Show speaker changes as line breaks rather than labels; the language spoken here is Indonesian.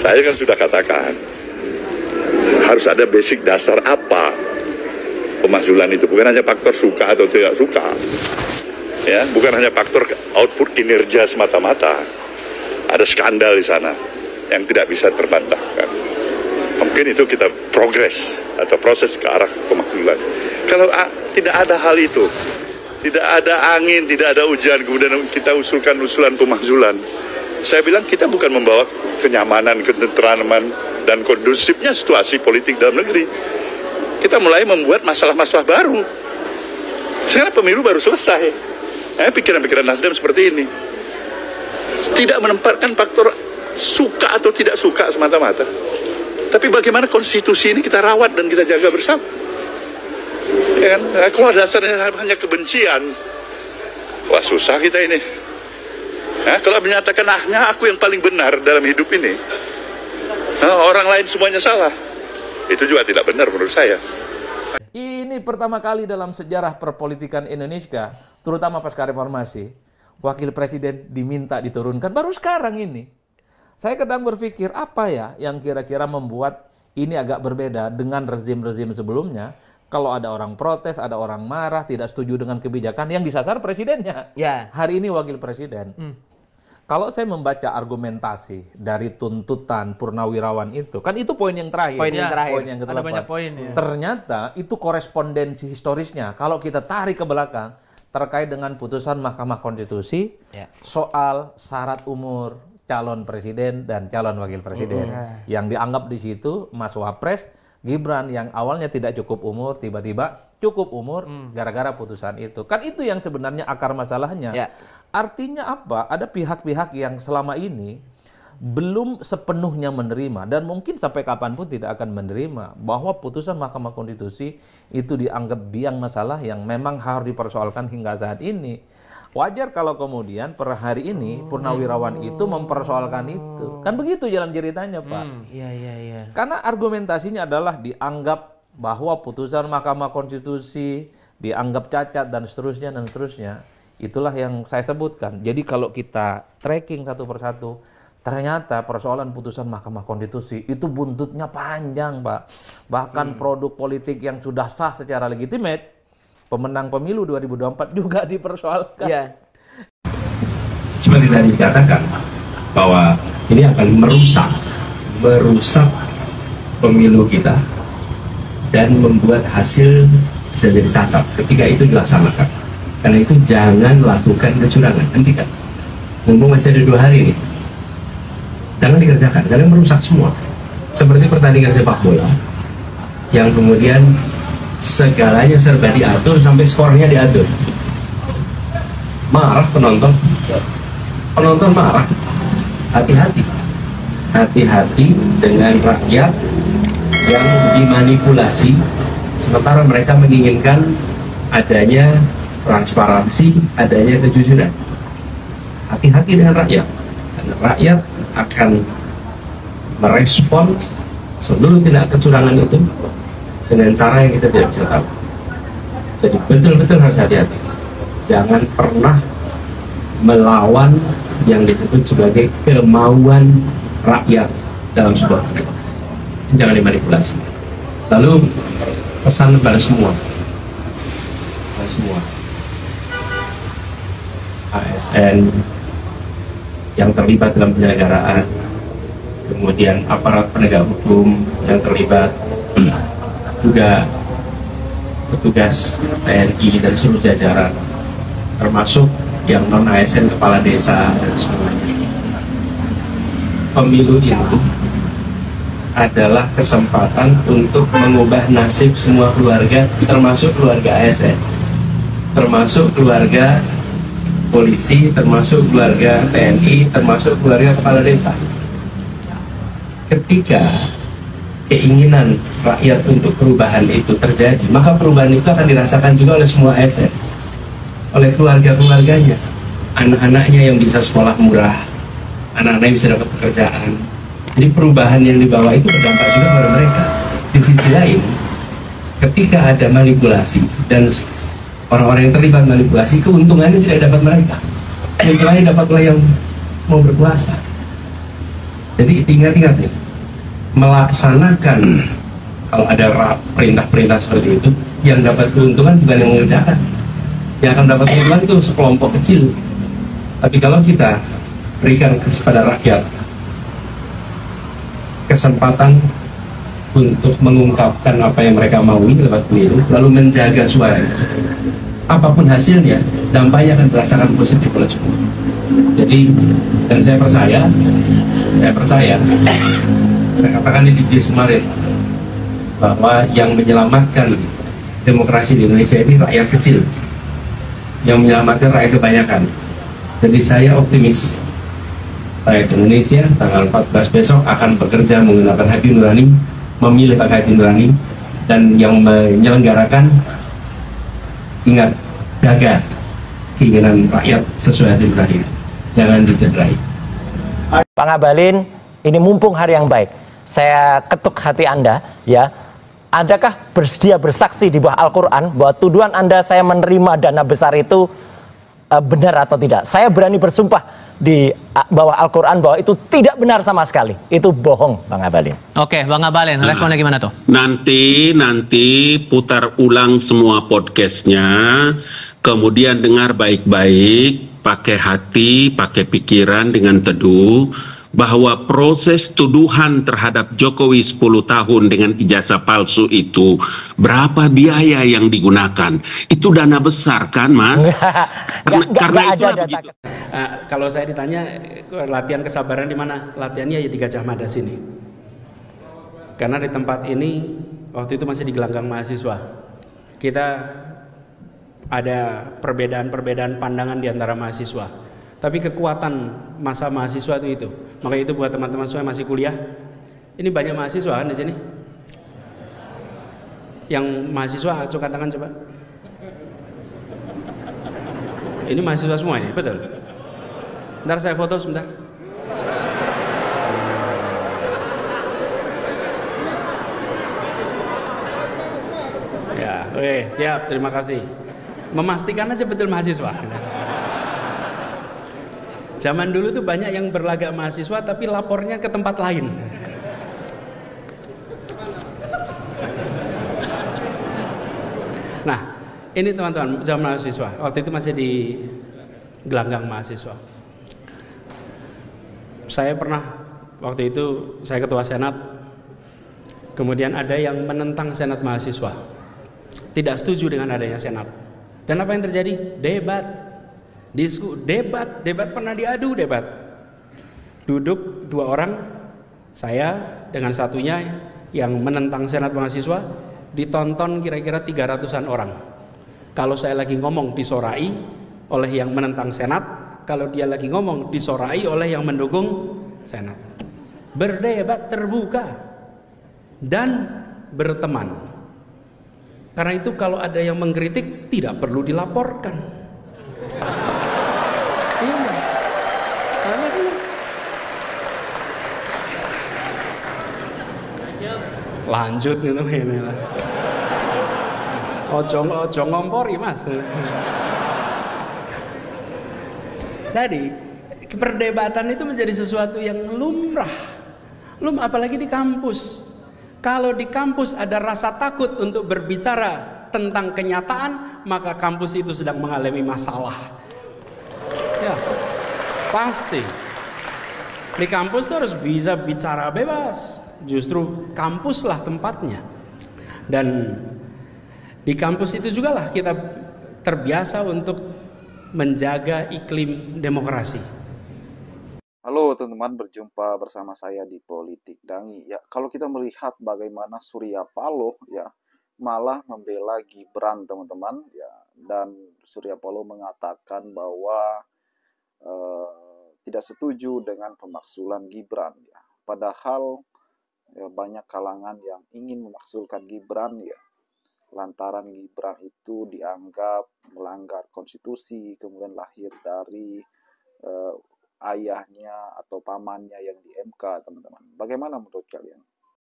Saya kan sudah katakan, harus ada basic dasar apa pemakzulan itu, bukan hanya faktor suka atau tidak suka, ya, bukan hanya faktor output kinerja semata-mata. Ada skandal di sana yang tidak bisa terbantahkan. Mungkin itu kita progres atau proses ke arah pemakzulan. Kalau tidak ada hal itu, tidak ada angin, tidak ada hujan, kemudian kita usulkan usulan pemakzulan, saya bilang kita bukan membawa kenyamanan, ketentraman, dan kondusifnya situasi politik dalam negeri. Kita mulai membuat masalah-masalah baru. Sekarang pemilu baru selesai. Pikiran-pikiran Nasdem seperti ini. Tidak menempatkan faktor suka atau tidak suka semata-mata. Tapi bagaimana konstitusi ini kita rawat dan kita jaga bersama. Ya kan? Kalau dasarnya hanya kebencian, wah susah kita ini. Kalau menyatakan aku yang paling benar dalam hidup ini, orang lain semuanya salah, itu juga tidak benar menurut saya.
Ini pertama kali dalam sejarah perpolitikan Indonesia, terutama pasca reformasi, wakil presiden diminta diturunkan baru sekarang ini. Saya kadang berpikir apa ya yang kira-kira membuat ini agak berbeda dengan rezim-rezim sebelumnya. Kalau ada orang protes, ada orang marah, tidak setuju dengan kebijakan yang disasar presidennya.
Ya.
Hari ini wakil presiden. Kalau saya membaca argumentasi dari tuntutan Purnawirawan itu, kan itu poin yang terakhir.
Poin yang terakhir.
Poin yang ke-8.
Ada banyak poin ya.
Ternyata itu korespondensi historisnya. Kalau kita tarik ke belakang, terkait dengan putusan Mahkamah Konstitusi soal syarat umur calon presiden dan calon wakil presiden. Yang dianggap di situ Mas Wapres Gibran yang awalnya tidak cukup umur, tiba-tiba cukup umur gara-gara putusan itu. Kan itu yang sebenarnya akar masalahnya. Artinya apa? Ada pihak-pihak yang selama ini belum sepenuhnya menerima dan mungkin sampai kapanpun tidak akan menerima bahwa putusan Mahkamah Konstitusi itu dianggap biang masalah yang memang harus dipersoalkan hingga saat ini. Wajar kalau kemudian per hari ini Purnawirawan itu mempersoalkan itu. Kan begitu jalan ceritanya, Pak.
Iya.
Karena argumentasinya adalah dianggap bahwa putusan Mahkamah Konstitusi dianggap cacat dan seterusnya dan seterusnya. Itulah yang saya sebutkan. Jadi kalau kita tracking satu persatu, ternyata persoalan putusan Mahkamah Konstitusi itu buntutnya panjang, Pak. Bahkan produk politik yang sudah sah secara legitimate, pemenang pemilu 2024 juga dipersoalkan.
Seperti tadi dikatakan bahwa ini akan merusak pemilu kita dan membuat hasil bisa jadi cacat ketika itu dilaksanakan. Karena itu jangan lakukan kecurangan, hentikan. Mumpung masih ada 2 hari nih, jangan dikerjakan, karena merusak semua. Seperti pertandingan sepak bola yang kemudian segalanya serba diatur sampai skornya diatur. Marah penonton marah. Hati-hati dengan rakyat yang dimanipulasi sementara mereka menginginkan adanya transparansi, adanya kejujuran. Hati-hati dengan rakyat, karena rakyat akan merespon seluruh tindak kecurangan itu dengan cara yang kita tidak bisa tahu. Jadi betul-betul harus hati-hati. Jangan pernah melawan yang disebut sebagai kemauan rakyat dalam sebuah negara. Jangan dimanipulasi. Lalu pesan kepada semua, ASN yang terlibat dalam penyelenggaraan, kemudian aparat penegak hukum yang terlibat, juga petugas TNI dan seluruh jajaran, termasuk yang non ASN, kepala desa dan semuanya. Pemilu ini adalah kesempatan untuk mengubah nasib semua keluarga, termasuk keluarga ASN, termasuk keluarga polisi, termasuk keluarga TNI, termasuk keluarga kepala desa. Ketika keinginan rakyat untuk perubahan itu terjadi, maka perubahan itu akan dirasakan juga oleh semua ASN, oleh keluarga-keluarganya, anak-anaknya yang bisa sekolah murah, anak-anaknya bisa dapat pekerjaan. Jadi perubahan yang dibawa itu berdampak juga pada mereka. Di sisi lain, ketika ada manipulasi dan orang-orang yang terlibat manipulasi, keuntungannya tidak dapat mereka, keuntungannya dapat oleh yang mau berkuasa. Jadi ingat-ingat ya, melaksanakan kalau ada perintah-perintah seperti itu, yang dapat keuntungan bukan yang mengerjakan. Yang akan dapat keuntungan itu sekelompok kecil. Tapi kalau kita berikan kepada rakyat kesempatan untuk mengungkapkan apa yang mereka maui lewat pemilu, lalu menjaga suara itu, apapun hasilnya, dampaknya akan dirasakan positif oleh semua. Jadi, dan saya percaya, saya katakan di JIS kemarin, bahwa yang menyelamatkan demokrasi di Indonesia ini rakyat kecil, yang menyelamatkan rakyat kebanyakan. Jadi saya optimis, rakyat Indonesia tanggal 14 besok akan bekerja menggunakan hati nurani, memilih pakai hati nurani, dan yang menyelenggarakan, ingat, jaga keinginan rakyat sesuai hati nurani, jangan dicederai.
Pak Ngabalin, ini mumpung hari yang baik, saya ketuk hati Anda, ya. Adakah bersedia bersaksi di bawah Al-Quran bahwa tuduhan Anda saya menerima dana besar itu benar atau tidak? Saya berani bersumpah di bawah Al-Quran bahwa itu tidak benar sama sekali. Itu bohong, Bang Ngabalin.
Oke, Bang Ngabalin, responnya gimana tuh?
Nanti putar ulang semua podcastnya, kemudian dengar baik-baik, pakai hati, pakai pikiran dengan teduh, bahwa proses tuduhan terhadap Jokowi 10 tahun dengan ijazah palsu itu, berapa biaya yang digunakan? Itu dana besar kan, Mas? Karena itulah begitu.
Kalau saya ditanya latihan kesabaran di mana? Latihannya ya di Gajah Mada sini. Karena di tempat ini waktu itu masih di gelanggang mahasiswa. Kita ada perbedaan-perbedaan pandangan di antara mahasiswa. Tapi kekuatan masa mahasiswa itu. Maka itu buat teman-teman semua yang masih kuliah. Ini banyak mahasiswa kan di sini. Yang mahasiswa, angkat tangan coba. Ini mahasiswa semua ini, betul. Ntar saya foto sebentar. Ya, oke, siap, terima kasih. Memastikan aja betul mahasiswa. Zaman dulu tuh banyak yang berlagak mahasiswa tapi lapornya ke tempat lain. Nah, ini teman-teman, zaman mahasiswa. Waktu itu masih di gelanggang mahasiswa. Saya pernah, waktu itu saya ketua senat. Kemudian ada yang menentang senat mahasiswa. Tidak setuju dengan adanya senat. Dan apa yang terjadi? Debat. Debat pernah diadu, debat. Duduk dua orang, saya dengan satunya yang menentang senat mahasiswa, ditonton kira-kira 300-an orang. Kalau saya lagi ngomong disorai oleh yang menentang senat, kalau dia lagi ngomong disorai oleh yang mendukung senat. Berdebat terbuka dan berteman. Karena itu kalau ada yang mengkritik tidak perlu dilaporkan. Lanjut gitu ini lah. Ojo ngompori Mas. Jadi perdebatan itu menjadi sesuatu yang lumrah. Apalagi di kampus. Kalau di kampus ada rasa takut untuk berbicara tentang kenyataan, maka kampus itu sedang mengalami masalah. Ya, pasti. Di kampus tuh harus bisa bicara bebas. Justru kampuslah tempatnya. Dan di kampus itu juga lah kita terbiasa untuk menjaga iklim demokrasi.
Halo teman-teman, berjumpa bersama saya di Politik Dangi. Ya, kalau kita melihat bagaimana Surya Paloh ya malah membela Gibran teman-teman ya, dan Surya Paloh mengatakan bahwa tidak setuju dengan pemaksulan Gibran ya. Padahal ya, banyak kalangan yang ingin memaksulkan Gibran ya, lantaran Gibran itu dianggap melanggar konstitusi, kemudian lahir dari ayahnya atau pamannya yang di MK teman-teman. Bagaimana menurut kalian?